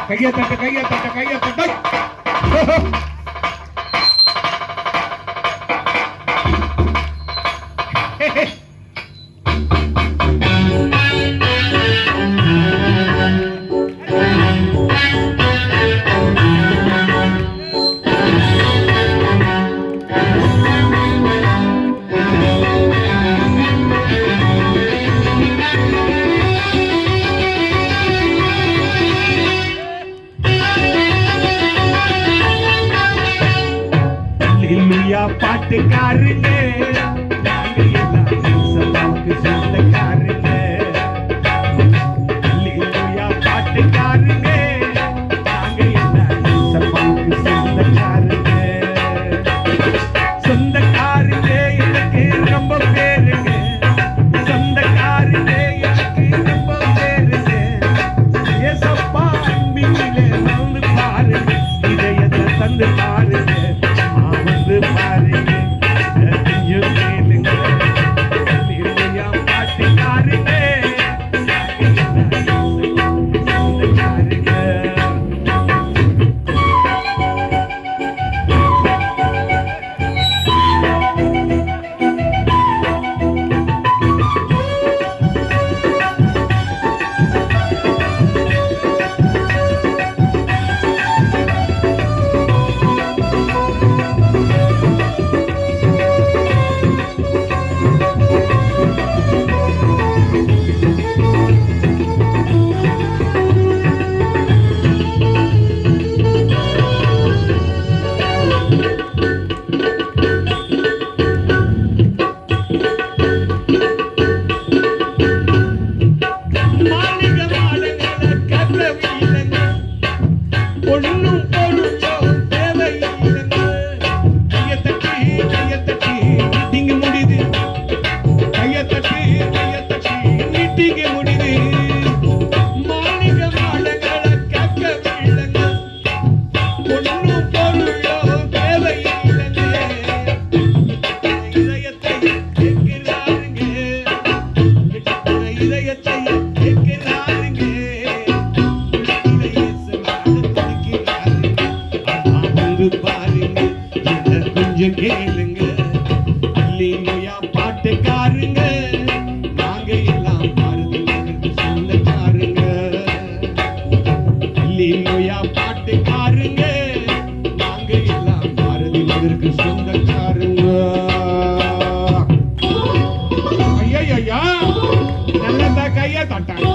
கையை தட்டு கையை தட்டு கையை தட்டு. பாட்டுக்காருங்க நாங்க எல்லாம் சபாவுக்கு சொந்தக்காருங்க. அல்லேலூயா பாட்டுக்காருங்க நாங்க எல்லாம் சபாவுக்கு சொந்தக்காருங்க. சொந்தக்காருங்க எனக்கு ரொம்ப பேருங்க. சொந்தக்காருங்க எனக்கு ரொம்ப பேருங்க. ஏசப்பா அன்பிலே வந்து பாருங்க. இதயத்தை தந்து பாருங்க. வந்து பாருங்க. கேளுங்க. அல்லேலூயா பாட்டுக்காருங்க நாங்க எல்லாம் பாரதிக்கு சொந்தக்காருங்க. அல்லேலூயா பாட்டுக்காருங்க நாங்க எல்லாம் பாரதிக்கு சொந்தக்காருங்க. ஐயா நல்லதா கையா தட்டாங்க.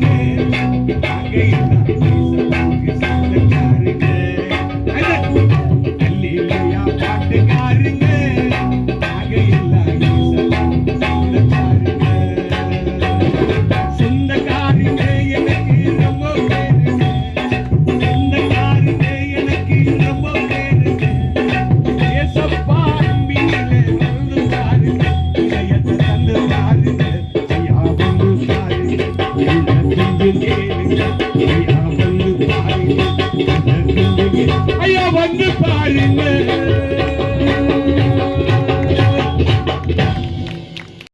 பாருங்க நாங்க எல்லாம் இயேசுவுக்கு சொந்தக்காரங்க. அல்லேலூயா பாட்டுக்காரங்க நாங்க எல்லாம் இயேசுவுக்கு சொந்தக்காரங்க. சொந்தக்காரங்க எனக்கு ரொம்ப பேருங்க, சொந்தக்காரங்க எனக்கு ரொம்ப பேருங்க. ஏசப்பா அன்பினிலே வந்து பாருங்க, இதயத்தை தந்து பாருங்க. ஐயா வந்து பாருங்க, உள்ளத்திலிருந்து கேளுங்க. ஐயா வந்து பாருங்க, உள்ளத்திலிருந்து கேளுங்க. ஐயா வந்து பாருங்க.